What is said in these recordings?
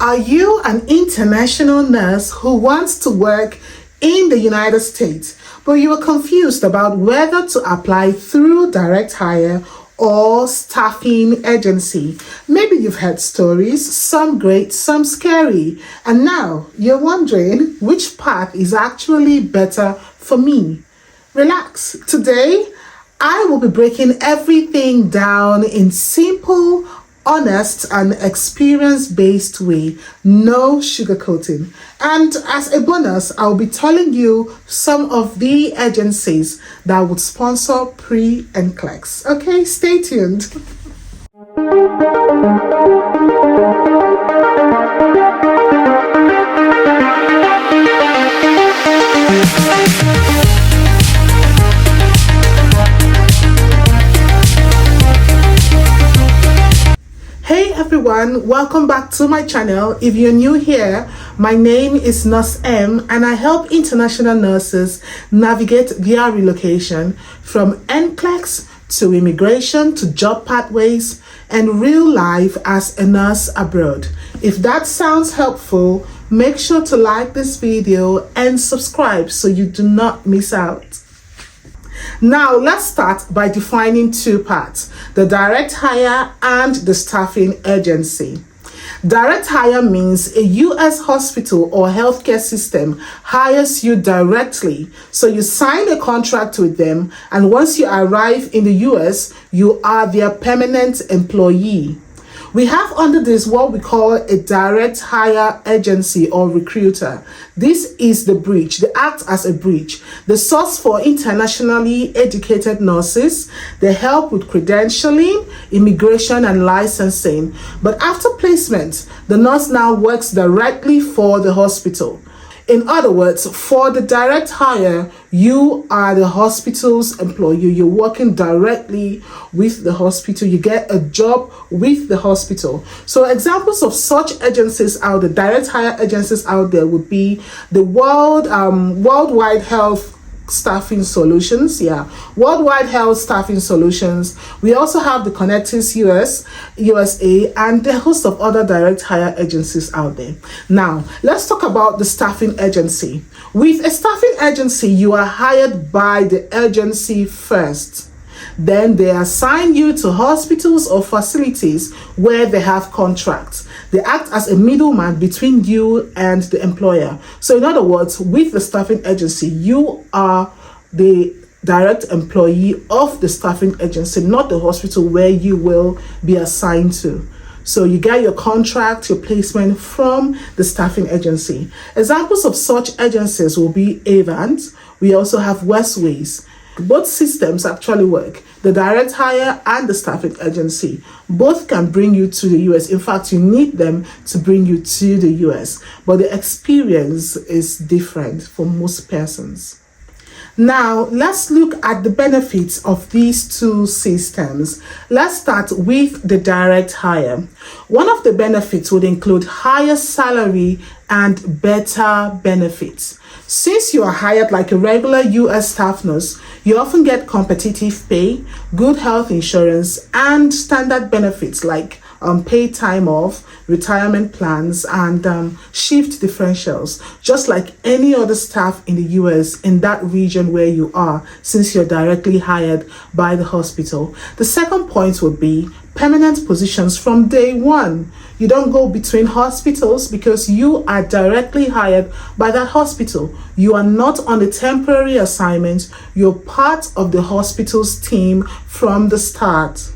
Are you an international nurse who wants to work in the United States, but you are confused about whether to apply through direct hire or staffing agency? Maybe you've heard stories, some great, some scary, and now you're wondering which path is actually better for me. Relax. Today, I will be breaking everything down in simple, honest and experience-based way, no sugarcoating. And as a bonus, I'll be telling you some of the agencies that would sponsor pre-NCLEX. Okay, stay tuned. Hey everyone, welcome back to my channel. If you're new here, my name is Nurse M and I help international nurses navigate their relocation from NCLEX to immigration to job pathways and real life as a nurse abroad. If that sounds helpful, make sure to like this video and subscribe so you do not miss out. Now, let's start by defining two parts, the direct hire and the staffing agency. Direct hire means a U.S. hospital or healthcare system hires you directly. So you sign a contract with them, and once you arrive in the U.S., you are their permanent employee. We have under this what we call a direct hire agency or recruiter. This is the bridge. They act as a bridge. The source for internationally educated nurses. They help with credentialing, immigration, and licensing. But after placement, the nurse now works directly for the hospital. In other words, for the direct hire, you are the hospital's employee. You're working directly with the hospital. You get a job with the hospital. So examples of such agencies out there, direct hire agencies out there, would be the Worldwide Health Staffing Solutions. Worldwide Health Staffing Solutions. We also have the Connectis USA, and a host of other direct hire agencies out there. Now, let's talk about the staffing agency. With a staffing agency, you are hired by the agency first. Then they assign you to hospitals or facilities where they have contracts. They act as a middleman between you and the employer. So in other words, with the staffing agency, you are the direct employee of the staffing agency, not the hospital where you will be assigned to. So you get your contract, your placement from the staffing agency. Examples of such agencies will be Avant. We also have Westways. Both systems actually work. The direct hire and the staffing agency both can bring you to the US. In fact, you need them to bring you to the US, but the experience is different for most persons. Now, let's look at the benefits of these two systems. Let's start with the direct hire. One of the benefits would include higher salary and better benefits. Since you are hired like a regular US staff nurse, you often get competitive pay, good health insurance, and standard benefits like paid time off, retirement plans, and shift differentials, just like any other staff in the US in that region where you are, since you're directly hired by the hospital. The second point would be permanent positions from day one. You don't go between hospitals because you are directly hired by that hospital. You are not on a temporary assignment. You're part of the hospital's team from the start.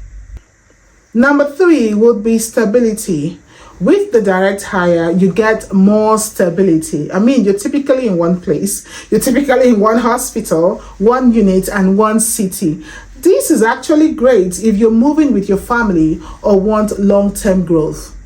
Number 3 would be stability. With the direct hire, you get more stability. I mean, you're typically in one place. You're typically in one hospital, one unit, and one city. This is actually great if you're moving with your family or want long-term growth.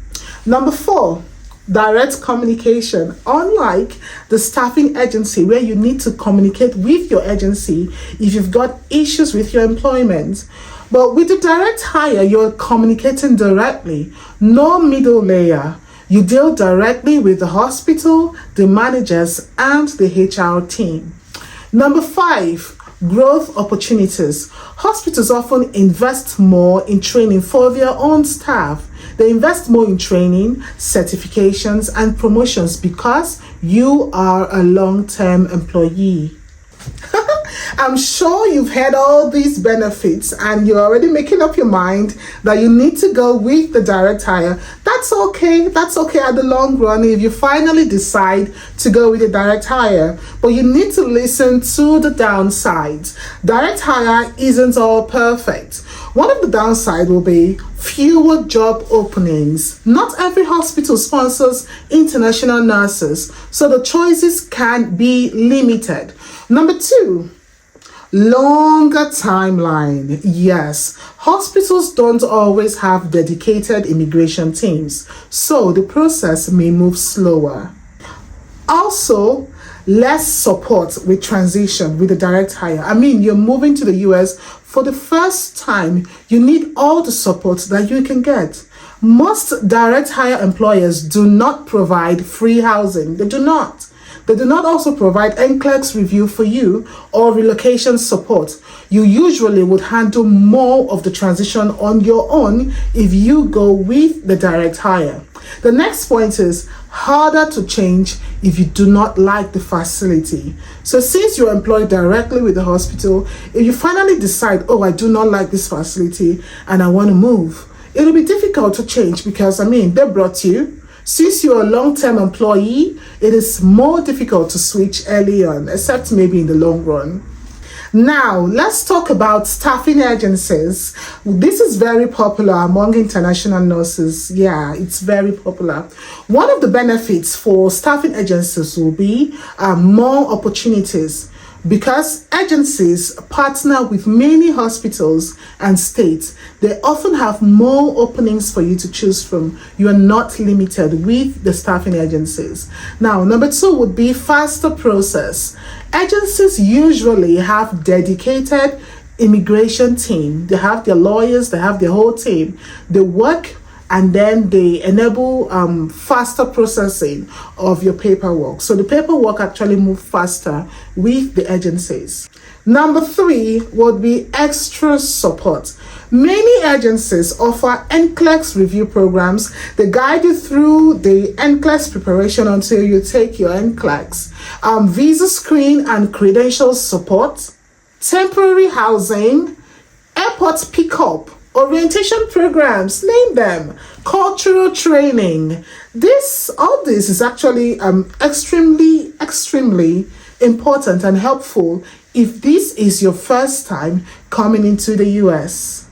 Number 4, direct communication. Unlike the staffing agency where you need to communicate with your agency if you've got issues with your employment. But with the direct hire, you're communicating directly. No middle layer. You deal directly with the hospital, the managers, and the HR team. Number 5, growth opportunities. Hospitals often invest more in training for their own staff. They invest more in training, certifications, and promotions because you are a long-term employee. I'm sure you've heard all these benefits and you're already making up your mind that you need to go with the direct hire. That's okay. That's okay at the long run if you finally decide to go with the direct hire. But you need to listen to the downsides. Direct hire isn't all perfect. One of the downsides will be fewer job openings. Not every hospital sponsors international nurses, so the choices can be limited. Number 2, longer timeline. Yes, hospitals don't always have dedicated immigration teams, so the process may move slower. Also, less support with transition with the direct hire. I mean, you're moving to the US for the first time. You need all the support that you can get. Most direct hire employers do not provide free housing. They do not. They do not also provide NCLEX review for you or relocation support. You usually would handle more of the transition on your own if you go with the direct hire. The next point is harder to change if you do not like the facility. So since you're employed directly with the hospital, if you finally decide, oh, I do not like this facility and I want to move, it'll be difficult to change because, they brought you. Since you're a long-term employee, it is more difficult to switch early on, except maybe in the long run. Now, let's talk about staffing agencies. This is very popular among international nurses. Yeah, it's very popular. One of the benefits for staffing agencies will be more opportunities, because agencies partner with many hospitals and states. They often have more openings for you to choose from. You are not limited with the staffing agencies. Now, number 2 would be faster process. Agencies usually have dedicated immigration team. They have their lawyers, they have their whole team. They work and then they enable faster processing of your paperwork. So the paperwork actually moves faster with the agencies. Number 3 would be extra support. Many agencies offer NCLEX review programs. They guide you through the NCLEX preparation until you take your NCLEX. Visa screen and credentials support, temporary housing, airport pickup, orientation programs, name them, cultural training. All this is actually extremely important and helpful if this is your first time coming into the US.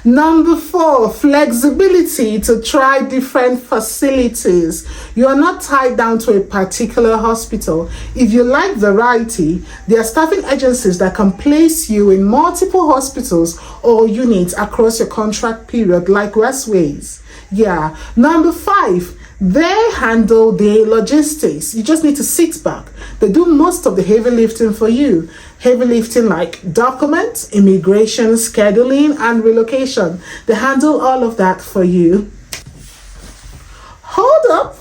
Number 4, flexibility to try different facilities. You are not tied down to a particular hospital. If you like variety, there are staffing agencies that can place you in multiple hospitals or units across your contract period, like Westways. Yeah. Number 5, they handle the logistics. You just need to sit back. They do most of the heavy lifting for you. Heavy lifting like documents, immigration, scheduling, and relocation. They handle all of that for you. Hold up.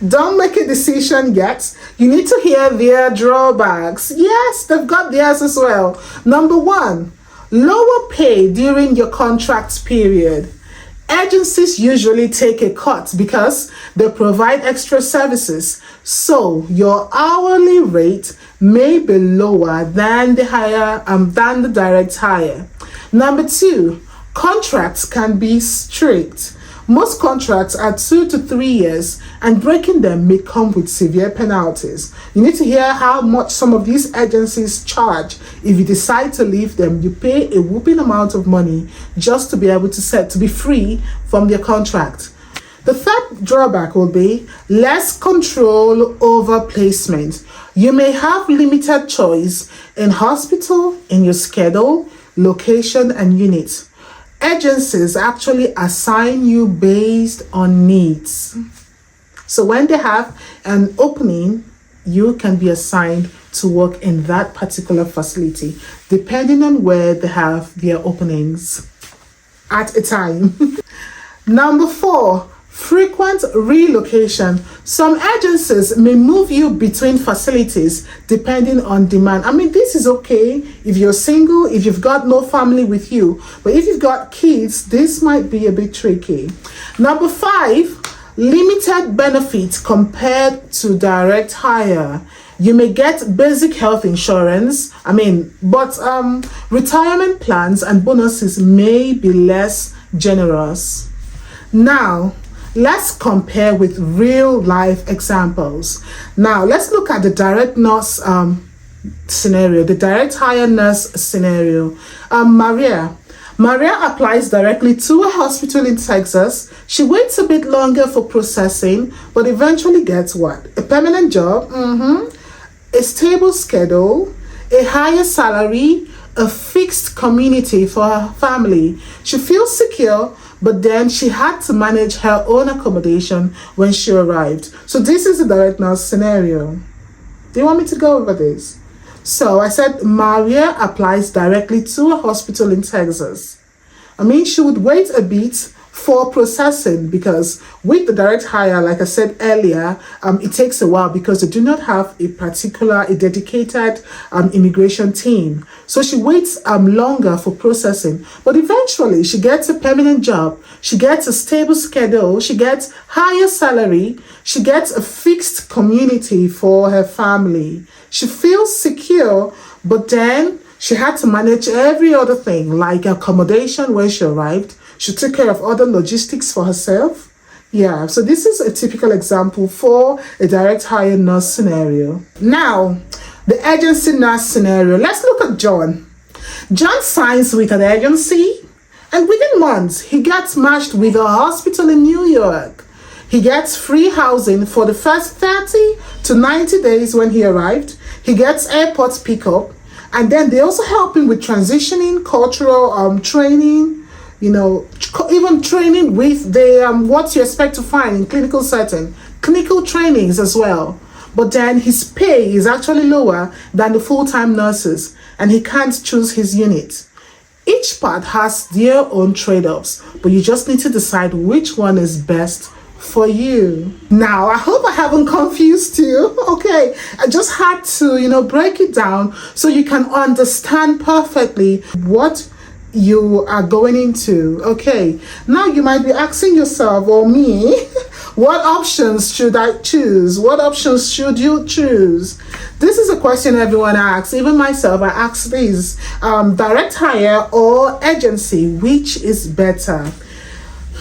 Don't make a decision yet. You need to hear their drawbacks. Yes, they've got theirs as well. Number 1, lower pay during your contract period. Agencies usually take a cut because they provide extra services, so your hourly rate may be lower than the direct hire. Number 2, contracts can be strict. Most contracts are 2 to 3 years, and breaking them may come with severe penalties. You need to hear how much some of these agencies charge. If you decide to leave them, you pay a whooping amount of money just to be able to be free from their contract. The third drawback will be less control over placement. You may have limited choice in hospital, in your schedule, location, and unit. Agencies actually assign you based on needs. So when they have an opening, you can be assigned to work in that particular facility, depending on where they have their openings at a time. Number 4, Frequent relocation. Some agencies may move you between facilities depending on demand. I mean, this is okay if you're single, if you've got no family with you. But if you've got kids, this might be a bit tricky. Number 5, limited benefits compared to direct hire. You may get basic health insurance, but retirement plans and bonuses may be less generous. Now, let's compare with real life examples. Now, let's look at the direct nurse scenario, the direct hire nurse scenario. Maria applies directly to a hospital in Texas. She waits a bit longer for processing, but eventually gets what? A permanent job, a stable schedule, a higher salary, a fixed community for her family. She feels secure, but then she had to manage her own accommodation when she arrived. So this is the direct nurse scenario. Do you want me to go over this? So I said Maria applies directly to a hospital in Texas. She would wait a bit for processing, because with the direct hire, like I said earlier, it takes a while because they do not have a dedicated immigration team. So she waits longer for processing, but eventually she gets a permanent job, she gets a stable schedule, she gets higher salary, she gets a fixed community for her family. She feels secure, but then she had to manage every other thing, like accommodation when she arrived. She took care of other logistics for herself. Yeah, so this is a typical example for a direct hire nurse scenario. Now, the agency nurse scenario. Let's look at John. John signs with an agency, and within months, he gets matched with a hospital in New York. He gets free housing for the first 30 to 90 days when he arrived. He gets airport pickup, and then they also help him with transitioning, cultural training, even training with the what you expect to find in clinical setting, clinical trainings as well. But then his pay is actually lower than the full-time nurses, and he can't choose his unit. Each part has their own trade-offs, but you just need to decide which one is best for you. Now, I hope I haven't confused you. Okay, I just had to, break it down so you can understand perfectly what you are going into. Okay, now you might be asking yourself or me, what options should I choose? What options should you choose? This is a question everyone asks. Even myself, I ask this. Direct hire or agency, which is better?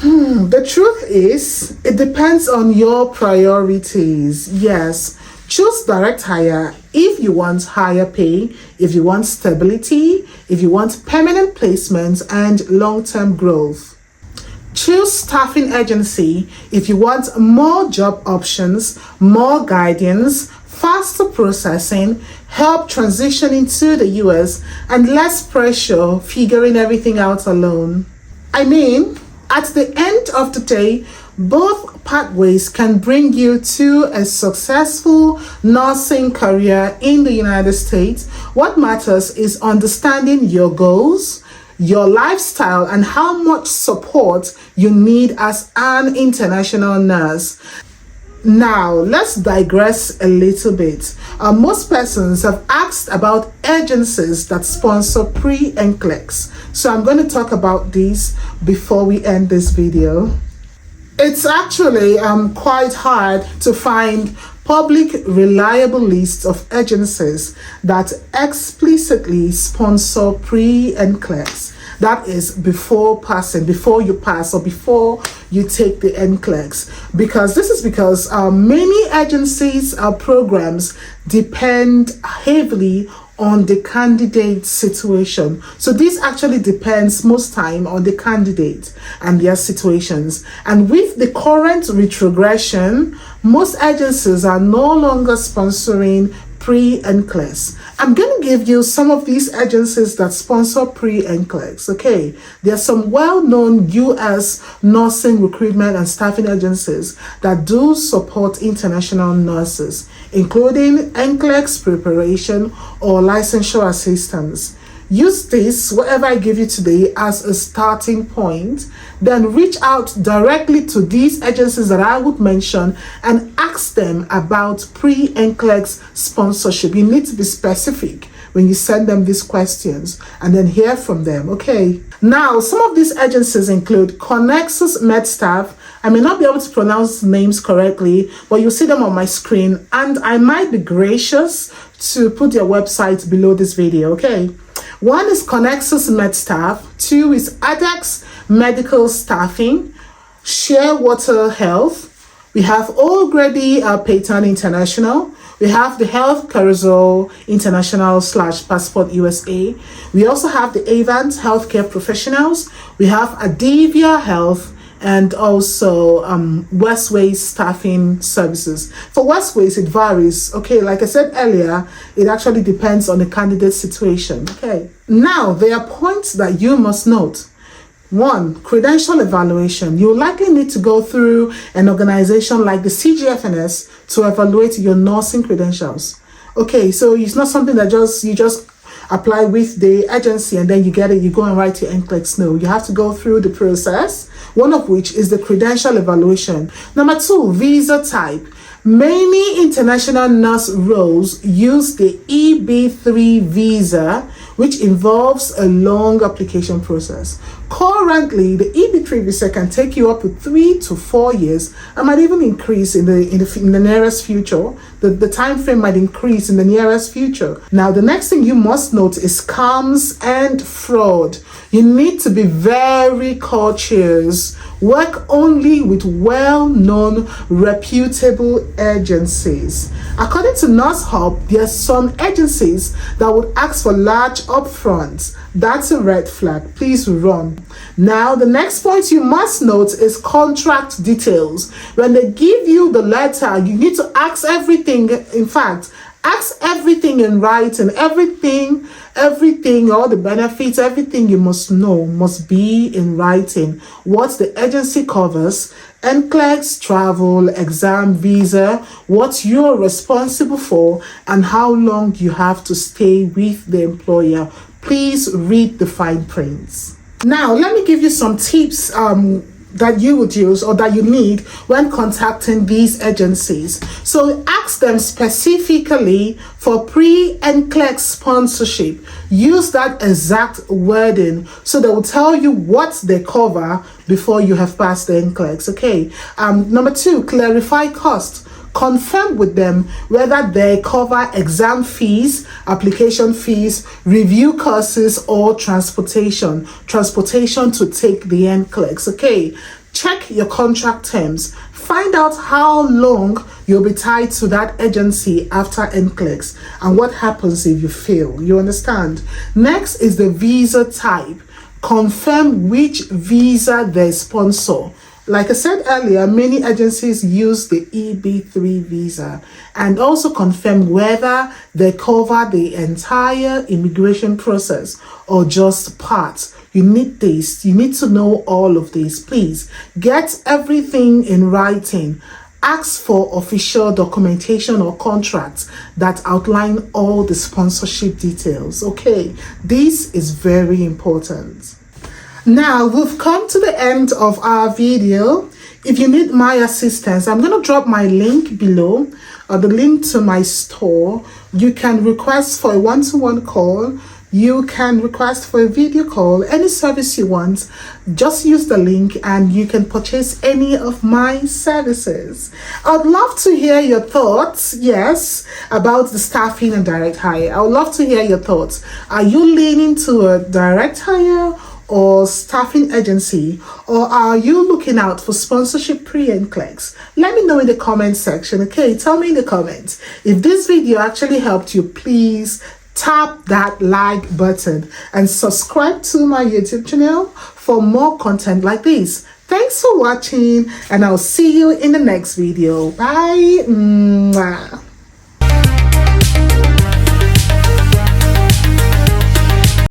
The truth is, it depends on your priorities. Yes, choose direct hire if you want higher pay, if you want stability, if you want permanent placements and long-term growth. Choose staffing agency if you want more job options, more guidance, faster processing, help transitioning to the US, and less pressure figuring everything out alone. At the end of the day, both pathways can bring you to a successful nursing career in the United States. What matters is understanding your goals, your lifestyle, and how much support you need as an international nurse. Now, let's digress a little bit. Most persons have asked about agencies that sponsor pre-NCLEX. So I'm going to talk about these before we end this video. It's actually quite hard to find public reliable lists of agencies that explicitly sponsor pre-NCLEX. That is before you pass or before you take the NCLEX. Because many agencies programs depend heavily on the candidate situation. So this actually depends most time on the candidate and their situations. And with the current retrogression, most agencies are no longer sponsoring pre-NCLEX. I'm going to give you some of these agencies that sponsor pre-NCLEX. Okay, there are some well-known U.S. nursing recruitment and staffing agencies that do support international nurses, including NCLEX preparation or licensure assistance. Use this, whatever I give you today, as a starting point. Then reach out directly to these agencies that I would mention and ask them about pre-NCLEX sponsorship. You need to be specific when you send them these questions and then hear from them. Okay. Now, some of these agencies include Connexus MedStaff. I may not be able to pronounce names correctly, but you'll see them on my screen, and I might be gracious to put their website below this video. Okay. One is Connexus MedStaff. Two is ADEX Medical Staffing. Shearwater Health. We have O'Grady Payton International. We have the Health Carousel International / Passport USA. We also have the Avant Healthcare Professionals. We have Adivia Health, and also Westways Staffing Services. For Westways, it varies. Okay, like I said earlier, it actually depends on the candidate's situation. Okay, now there are points that you must note. One, credential evaluation. You likely need to go through an organization like the CGFNS to evaluate your nursing credentials. Okay, so it's not something that you just apply with the agency and then you get it, you go and write your NCLEX. No, you have to go through the process, one of which is the credential evaluation. Number two, visa type. Many international nurse roles use the EB3 visa, which involves a long application process. Currently, the EB3 visa can take you up to 3 to 4 years and might even increase in the nearest future. The time frame might increase in the nearest future. Now, the next thing you must note is scams and fraud. You need to be very cautious. Work only with well-known, reputable agencies. According to Nurse Hub, there are some agencies that would ask for large upfronts. That's a red flag. Please run. Now, the next point you must note is contract details. When they give you the letter, you need to ask everything. In fact, ask everything in writing. Everything, all the benefits, everything you must know must be in writing. What the agency covers, NCLEX, travel, exam, visa, what you're responsible for, and how long you have to stay with the employer. Please read the fine prints. Now, let me give you some tips that you would use or that you need when contacting these agencies. So ask them specifically for pre-NCLEX sponsorship. Use that exact wording so they will tell you what they cover before you have passed the NCLEX. Okay. Number two, clarify cost. Confirm with them whether they cover exam fees, application fees, review courses, or transportation to take the NCLEX. Okay, check your contract terms. Find out how long you'll be tied to that agency after NCLEX and what happens if you fail. You understand? Next is the visa type. Confirm which visa they sponsor. Like I said earlier, many agencies use the EB3 visa, and also confirm whether they cover the entire immigration process or just parts. You need this. You need to know all of this. Please get everything in writing. Ask for official documentation or contracts that outline all the sponsorship details. Okay, this is very important. Now, we've come to the end of our video. If you need my assistance, I'm going to drop my link below, or the link to my store. You can request for a one-to-one call. You can request for a video call, any service you want. Just use the link and you can purchase any of my services. I'd love to hear your thoughts, yes, about the staffing and direct hire. I would love to hear your thoughts. Are you leaning to a direct hire or staffing agency, or are you looking out for sponsorship pre-NCLEX? Let me know in the comment section. Okay, tell me in the comments. If this video actually helped you, please tap that like button and subscribe to my YouTube channel for more content like this. Thanks for watching, and I'll see you in the next video. Bye.